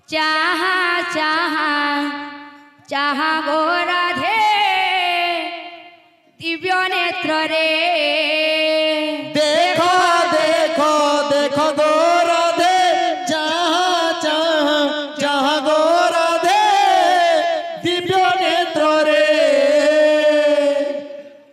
चाहा चाहा चाहा गो राधे दिव्य नेत्र रे देखो देखो देखो गो राधे चाहा चाहा चाहा गो राधे दिव्य नेत्र रे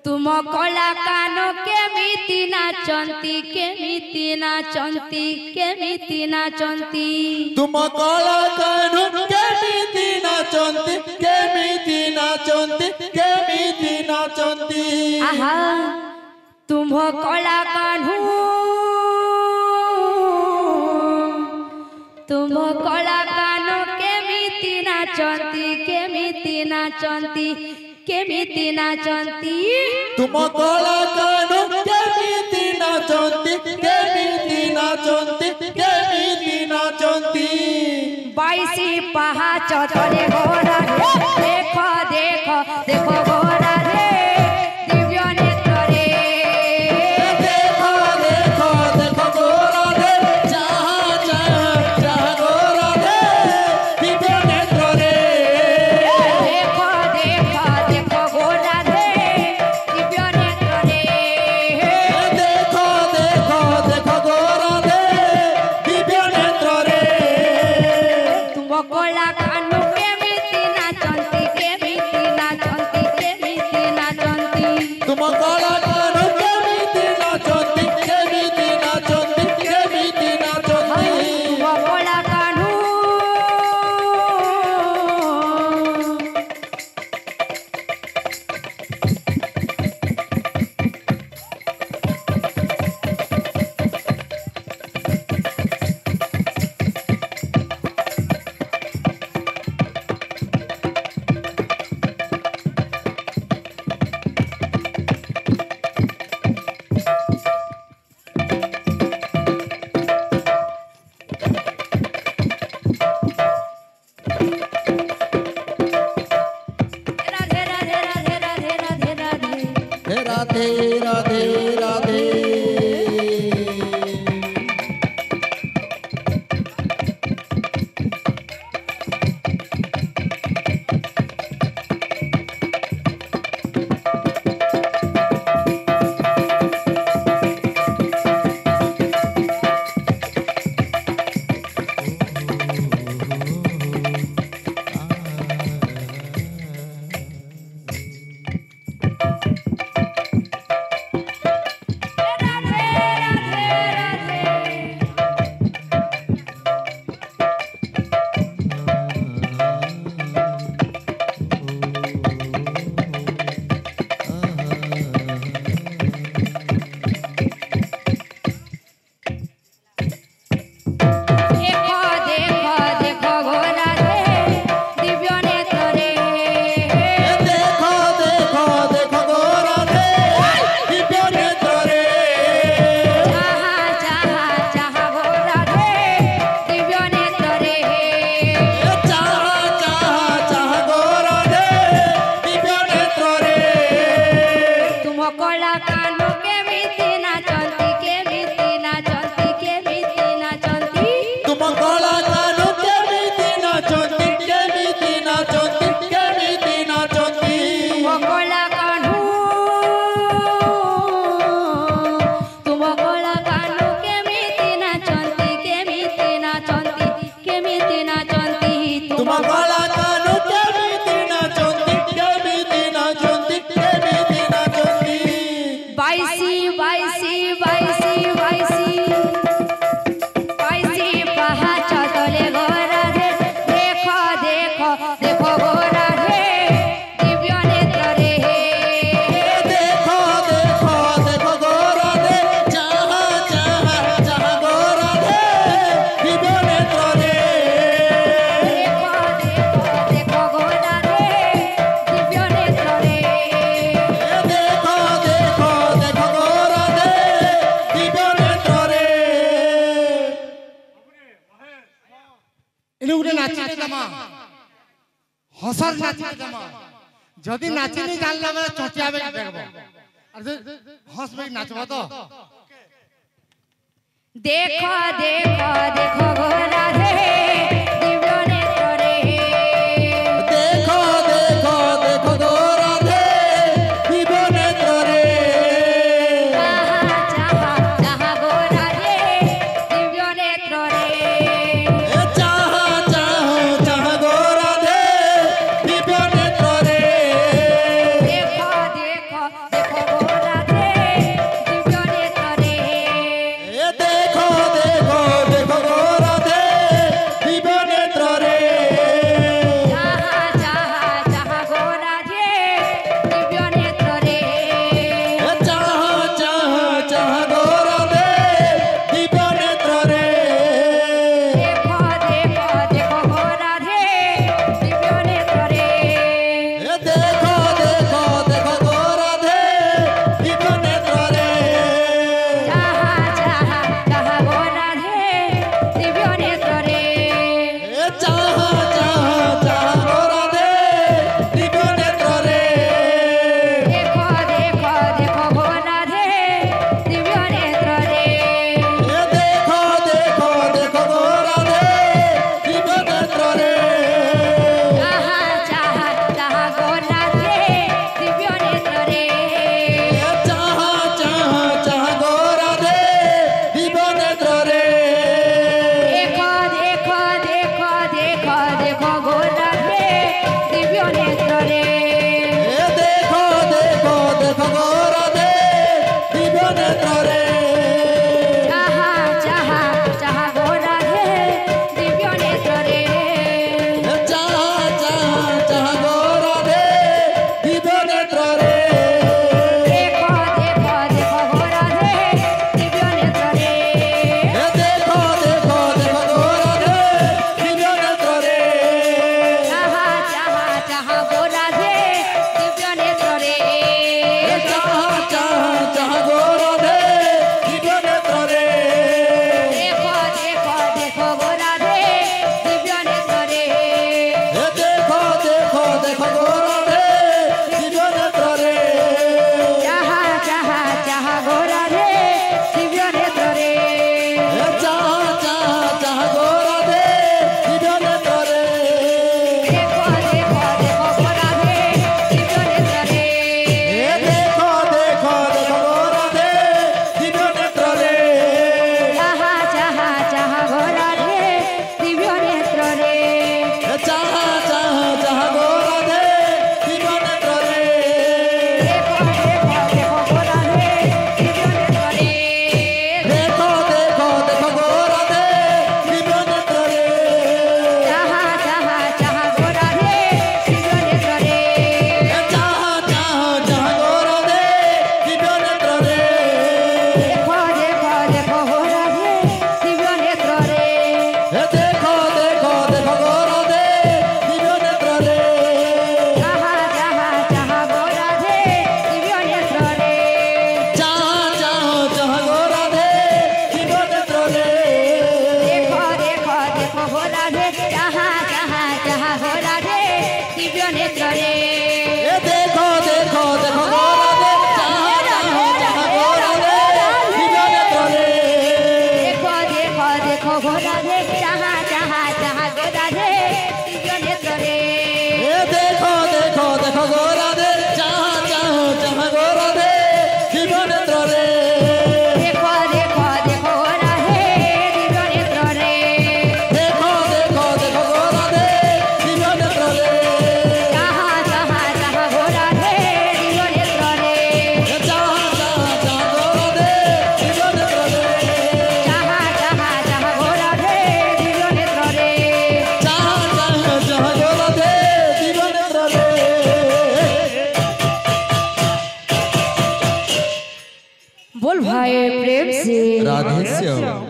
तुम कला कान केमिति नाचंती केमिति नाचंती केमिति नाचंती तुम कला कान केमिति नाचंती केमिति नाचंती केमिति नाचंती आहा तुम कला कान्हू तुम कला कान केमिति नाचंती केमिति नाचंती केमिति नाचंती तुम कला कान केमिति नाचंती केमिति नाचंती केमिति नाचंती बाईसी पहाच तले घोड़ा देखो देखो देखो घोड़ा रे दिव्य नेत्र रे देखो देखो देखो गो राधे चाहा चाहा चाहा गो राधे दिव्य नेत्र रे देखो देखो देखो घोड़ा रे दिव्य नेत्र रे देखो देखो देखो गो राधे दिव्य नेत्र रे तुम कला कानु केमिति नाचंती केमिति नाचंती केमिति नाचंती तुम कला कान केमिति नाचंती केमिति नाचंती केमिति नाचंती तुम कला कानु राधे राधे राधे राधे राधे राधे हे राधे राधे राधे देखो देखो देखो घोड़ा रे दिव्य नेत्र रे देखो देखो देखो गो राधे दिव्य नेत्र रे चाहा चाहा चाहा घोड़ा रे दिव्य नेत्र रे चाहा चाहा चाहा गो राधे दिव्य नेत्र रे तुम कला कान केमिति नाचंती केमिति नाचंती केमिति नाचंती तुम कला कान केमिति नाचंती केमिति नाचंती केमिति नाचंती तुम कला कान्हू तुम कला कान केमिति नाचंती केमिति नाचंती केमिति नाचंती तुम कला कान केमिति नाचंती केमिति नाचंती केमिति नाचंती बाईसी बाईसी बाईसी बाईसी बाईसी पहाच तले घोड़ा रे देखो देखो देखो घोड़ा रे दिव्य नेत्र रे देखो देखो देखो गो राधे चाहा चाहा चाहा गो राधे दिव्य नेत्र रे देखो देखो देखो घोड़ा रे दिव्य नेत्र रे देखो देखो देखो गो राधे दिव्य नेत्र रे इनु गुटे नाचिले जमा हसर नाचिले जमा जदी नाचिनी जानला बेले चटिया बे देखबो अरे हंस बे नाचबो तो देखो देखो देखो घोड़ा रे दिव्य गाए प्रेम से राधेश्याम